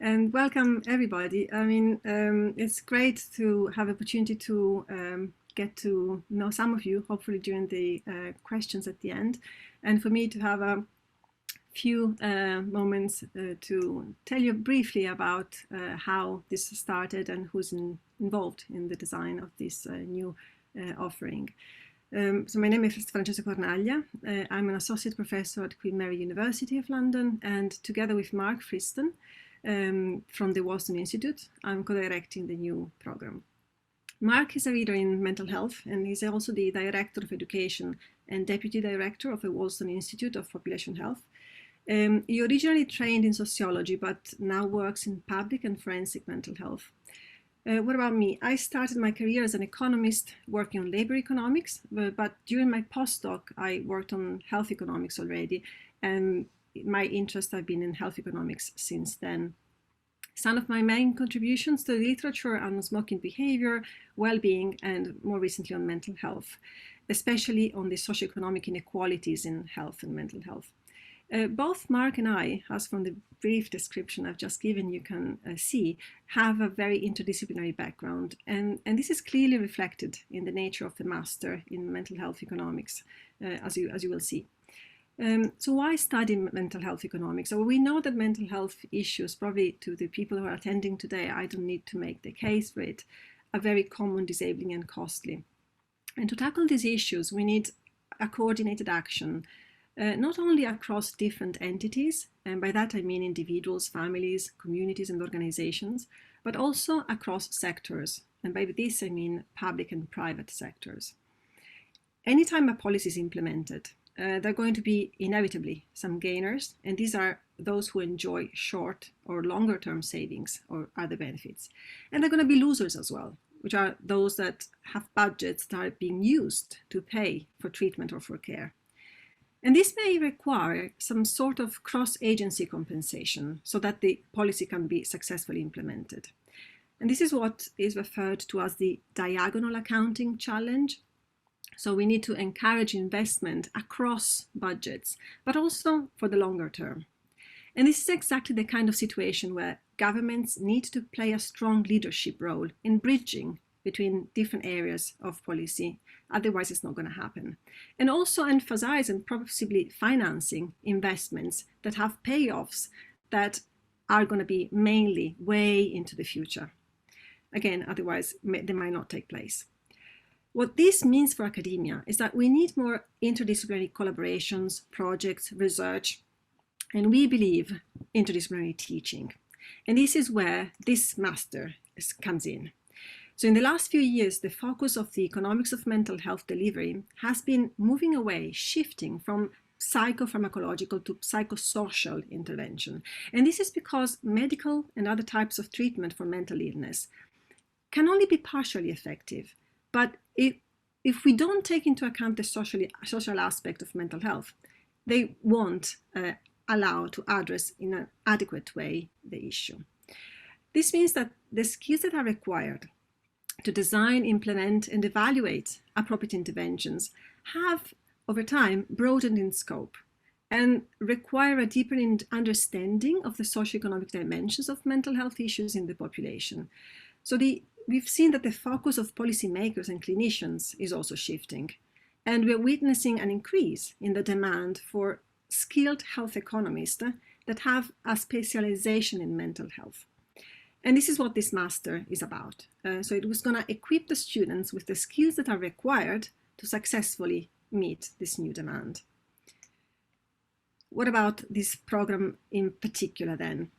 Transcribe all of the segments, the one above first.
and welcome everybody. It's great to have the opportunity to get to know some of you, hopefully during the questions at the end, and for me to have a few moments to tell you briefly about how this started and who's involved in the design of this new offering. So my name is Francesca Cornaglia. I'm an associate professor at Queen Mary University of London, and together with Mark Friston from the Wollaston Institute, I'm co-directing the new program. Mark is a reader in mental health, and he's also the Director of Education and Deputy Director of the Wollaston Institute of Population Health. He originally trained in sociology, but now works in public and forensic mental health. What about me? I started my career as an economist working on labor economics, but during my postdoc, I worked on health economics already, and my interests have been in health economics since then. Some of my main contributions to the literature on smoking behavior, well-being, and more recently on mental health, especially on the socioeconomic inequalities in health and mental health. Both Mark and I, as from the brief description I've just given you can see, have a very interdisciplinary background, and this is clearly reflected in the nature of the master in mental health economics, as you will see. So why study mental health economics? So we know that mental health issues, probably to the people who are attending today, I don't need to make the case for it, are very common, disabling, and costly. And to tackle these issues, we need a coordinated action, not only across different entities, and by that I mean individuals, families, communities, and organizations, but also across sectors. And by this I mean public and private sectors. Anytime a policy is implemented, there are going to be inevitably some gainers, and these are those who enjoy short or longer term savings or other benefits. And there are going to be losers as well, which are those that have budgets that are being used to pay for treatment or for care. And this may require some sort of cross-agency compensation so that the policy can be successfully implemented. And this is what is referred to as the diagonal accounting challenge. So we need to encourage investment across budgets, but also for the longer term. And this is exactly the kind of situation where governments need to play a strong leadership role in bridging between different areas of policy. Otherwise, it's not going to happen. And also emphasize and possibly financing investments that have payoffs that are going to be mainly way into the future. Again, otherwise, they might not take place. What this means for academia is that we need more interdisciplinary collaborations, projects, research, and we believe interdisciplinary teaching. And this is where this master comes in. So in the last few years, the focus of the economics of mental health delivery has been moving away, shifting from psychopharmacological to psychosocial intervention. And this is because medical and other types of treatment for mental illness can only be partially effective. But if we don't take into account the social aspect of mental health, they won't allow to address in an adequate way the issue. This means that the skills that are required to design, implement, and evaluate appropriate interventions have, over time, broadened in scope and require a deeper understanding of the socioeconomic dimensions of mental health issues in the population. So we've seen that the focus of policymakers and clinicians is also shifting, and we're witnessing an increase in the demand for skilled health economists that have a specialization in mental health. And this is what this master is about. So it was going to equip the students with the skills that are required to successfully meet this new demand. What about this program in particular then?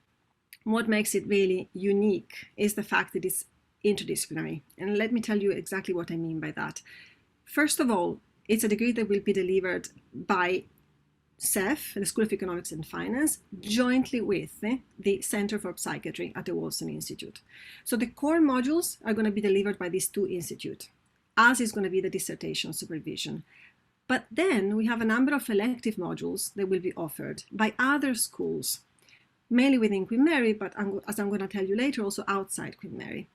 What makes it really unique is the fact that it's interdisciplinary. And let me tell you exactly what I mean by that. First of all, it's a degree that will be delivered by CEF, the School of Economics and Finance, jointly with the Center for Psychiatry at the Wollaston Institute. So the core modules are going to be delivered by these two institutes, as is going to be the dissertation supervision. But then we have a number of elective modules that will be offered by other schools, mainly within Queen Mary, but as I'm going to tell you later, also outside Queen Mary.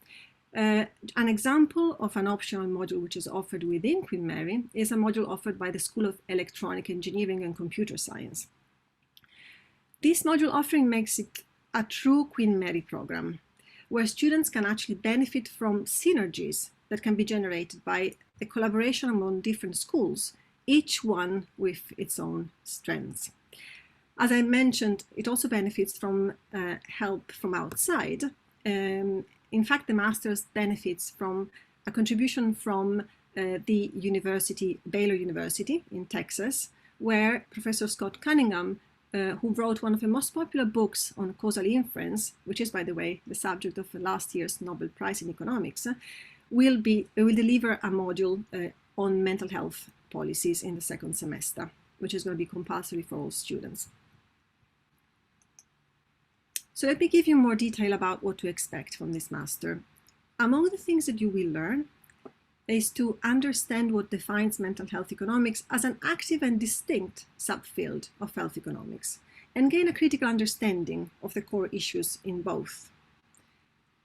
An example of an optional module which is offered within Queen Mary is a module offered by the School of Electronic Engineering and Computer Science. This module offering makes it a true Queen Mary program, where students can actually benefit from synergies that can be generated by a collaboration among different schools, each one with its own strengths. As I mentioned, it also benefits from help from outside. In fact, the master's benefits from a contribution from the university, Baylor University in Texas, where Professor Scott Cunningham, who wrote one of the most popular books on causal inference, which is, by the way, the subject of last year's Nobel Prize in Economics, will deliver a module on mental health policies in the second semester, which is going to be compulsory for all students. So let me give you more detail about what to expect from this master. Among the things that you will learn is to understand what defines mental health economics as an active and distinct subfield of health economics, and gain a critical understanding of the core issues in both.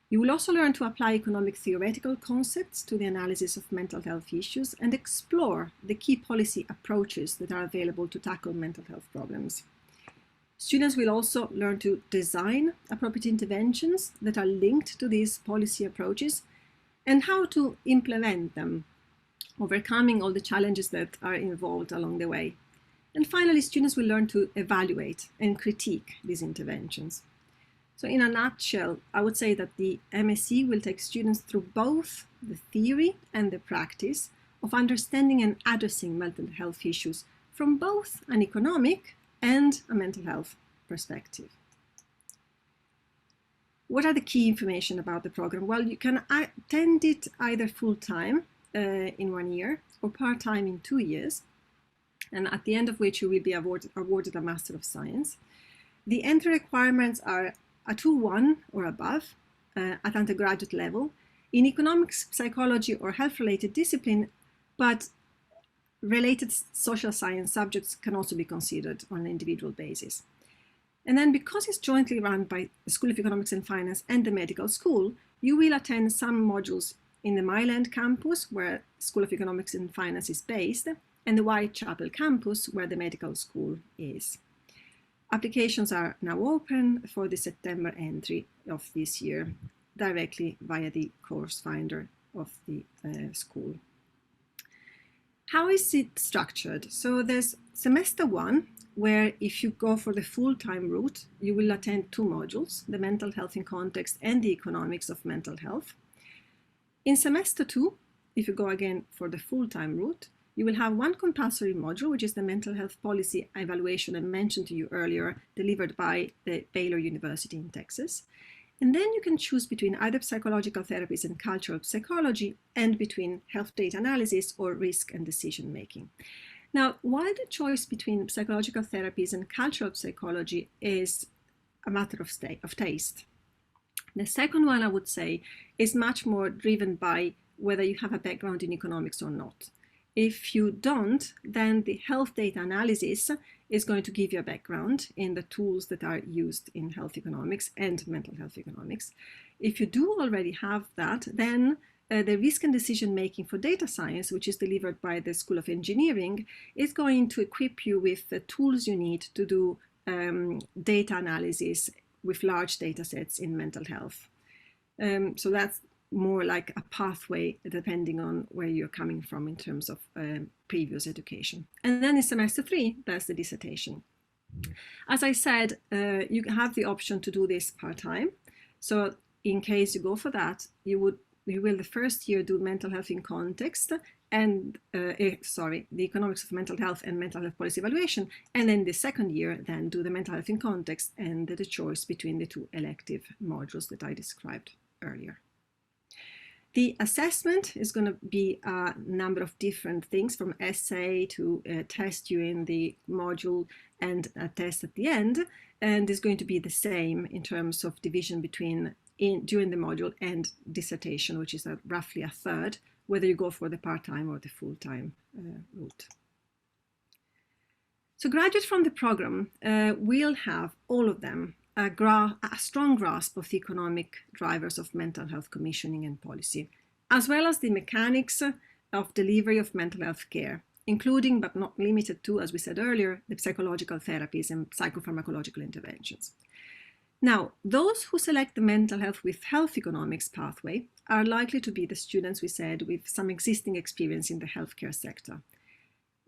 You will also learn to apply economic theoretical concepts to the analysis of mental health issues and explore the key policy approaches that are available to tackle mental health problems. Students will also learn to design appropriate interventions that are linked to these policy approaches and how to implement them, overcoming all the challenges that are involved along the way. And finally, students will learn to evaluate and critique these interventions. So in a nutshell, I would say that the MSc will take students through both the theory and the practice of understanding and addressing mental health issues from both an economic and a mental health perspective. What are the key information about the program? Well, you can attend it either full-time in 1 year or part-time in 2 years, and at the end of which you will be awarded a Master of Science. The entry requirements are a 2-1 or above at undergraduate level in economics, psychology, or health-related discipline, but related social science subjects can also be considered on an individual basis. And then, because it's jointly run by the School of Economics and Finance and the medical school, you will attend some modules in the Milan campus, where School of Economics and Finance is based, and the Whitechapel campus, where the medical school is. Applications are now open for the September entry of this year, directly via the course finder of the school. How is it structured? So there's semester 1, where if you go for the full-time route, you will attend 2 modules, the mental health in context and the economics of mental health. In semester 2, if you go again for the full-time route, you will have 1 compulsory module, which is the mental health policy evaluation I mentioned to you earlier, delivered by the Baylor University in Texas. And then you can choose between either psychological therapies and cultural psychology, and between health data analysis or risk and decision making. Now, while the choice between psychological therapies and cultural psychology is a matter of taste, the second one, I would say, is much more driven by whether you have a background in economics or not. If you don't, then the health data analysis is going to give you a background in the tools that are used in health economics and mental health economics. If you do already have that, then the risk and decision making for data science, which is delivered by the School of Engineering, is going to equip you with the tools you need to do data analysis with large data sets in mental health. So that's more like a pathway depending on where you're coming from in terms of previous education. And then in semester 3, that's the dissertation. As I said, you have the option to do this part-time. So in case you go for that, you will the first year do mental health in context and the economics of mental health and mental health policy evaluation, and then the second year then do the mental health in context and the choice between the 2 elective modules that I described earlier. The assessment is going to be a number of different things, from essay to test you in the module and a test at the end, and is going to be the same in terms of division between during the module and dissertation, which is roughly a third, whether you go for the part-time or the full-time route. So graduates from the program will have, all of them, a strong grasp of the economic drivers of mental health commissioning and policy, as well as the mechanics of delivery of mental health care, including but not limited to, as we said earlier, the psychological therapies and psychopharmacological interventions. Now, those who select the mental health with health economics pathway are likely to be the students, we said, with some existing experience in the healthcare sector.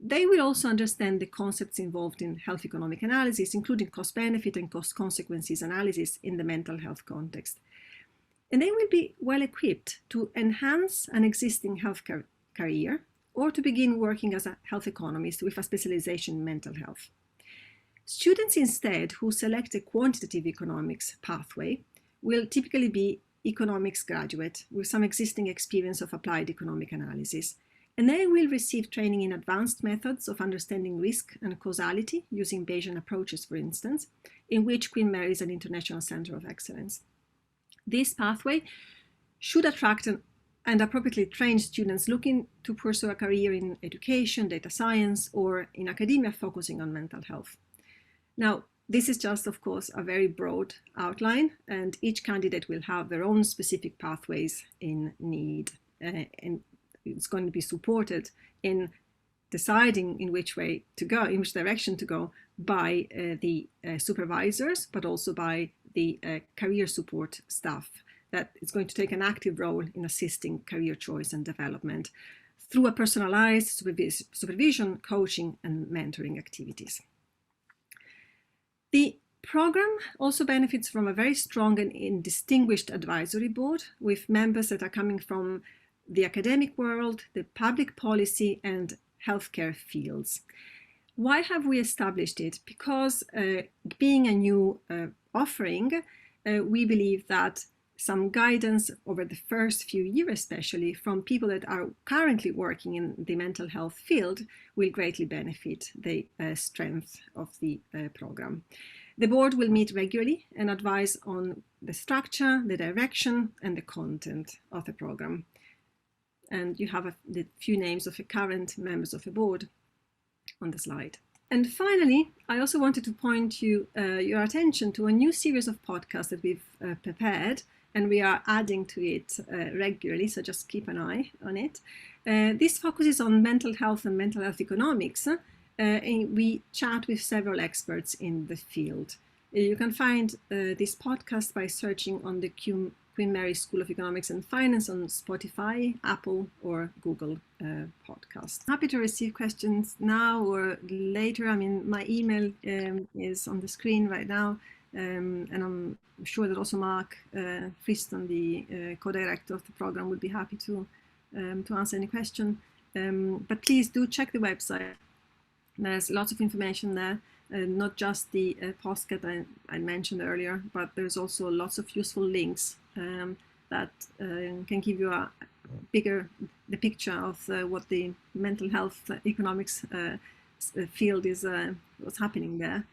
They will also understand the concepts involved in health economic analysis, including cost-benefit and cost-consequences analysis in the mental health context. And they will be well equipped to enhance an existing healthcare career or to begin working as a health economist with a specialization in mental health. Students instead who select a quantitative economics pathway will typically be economics graduate with some existing experience of applied economic analysis. And they will receive training in advanced methods of understanding risk and causality using Bayesian approaches, for instance, in which Queen Mary is an international center of excellence. This pathway should attract and appropriately train students looking to pursue a career in education, data science, or in academia focusing on mental health. Now, this is just, of course, a very broad outline, and each candidate will have their own specific pathways in need, and it's going to be supported in deciding in which way to go, in which direction to go by the supervisors, but also by the career support staff that is going to take an active role in assisting career choice and development through a personalized supervision, coaching, and mentoring activities. The program also benefits from a very strong and distinguished advisory board with members that are coming from the academic world, the public policy, and healthcare fields. Why have we established it? Because being a new offering, we believe that some guidance over the first few years, especially from people that are currently working in the mental health field, will greatly benefit the strength of the program. The board will meet regularly and advise on the structure, the direction, and the content of the program. And you have the few names of the current members of the board on the slide. And finally, I also wanted to point your attention to a new series of podcasts that we've prepared, and we are adding to it regularly, so just keep an eye on it. This focuses on mental health and mental health economics. And we chat with several experts in the field. You can find this podcast by searching on the Queen Mary School of Economics and Finance on Spotify, Apple, or Google Podcast. Happy to receive questions now or later. I mean, my email is on the screen right now, and I'm sure that also Mark Friston, the co-director of the program, would be happy to answer any question. But please do check the website. There's lots of information there, not just the postcard I mentioned earlier, but there's also lots of useful links that can give you the picture of what the mental health economics field is, what's happening there.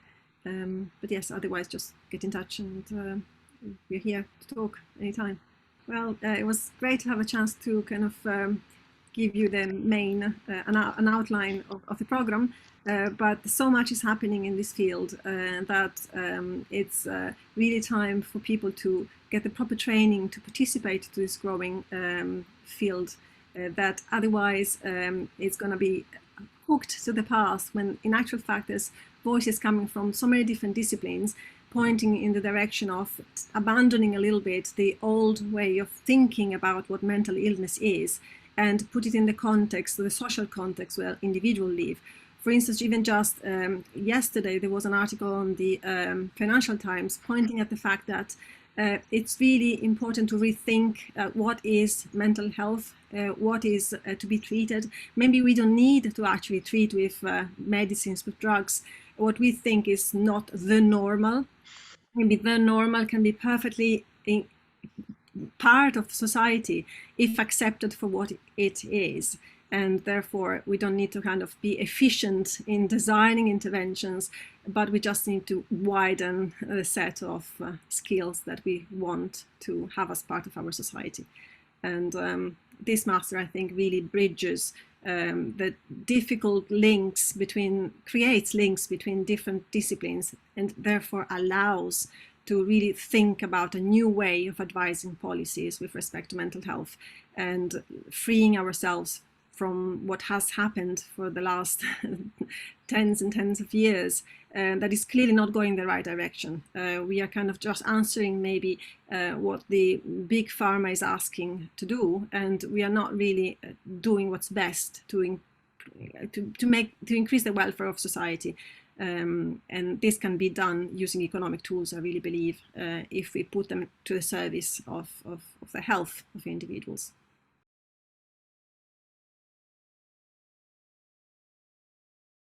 But yes, otherwise just get in touch, and we're here to talk anytime. Well, it was great to have a chance to kind of give you the main, an outline of the program, but so much is happening in this field that it's really time for people to get the proper training to participate to this growing field that otherwise it's going to be hooked to the past, when in actual fact there's voices coming from so many different disciplines pointing in the direction of abandoning a little bit the old way of thinking about what mental illness is and put it in the context, the social context where individuals live. For instance, even just yesterday, there was an article on the Financial Times pointing at the fact that it's really important to rethink what is mental health, what is to be treated. Maybe we don't need to actually treat with medicines, with drugs, what we think is not the normal. Maybe the normal can be perfectly part of society if accepted for what it is. And therefore, we don't need to kind of be efficient in designing interventions, but we just need to widen the set of skills that we want to have as part of our society. And this master, I think, really bridges the difficult creates links between different disciplines, and therefore allows to really think about a new way of advising policies with respect to mental health and freeing ourselves from what has happened for the last tens and tens of years, that is clearly not going in the right direction. We are kind of just answering maybe what the big pharma is asking to do, and we are not really doing what's best to increase the welfare of society. And this can be done using economic tools, I really believe, if we put them to the service of the health of individuals.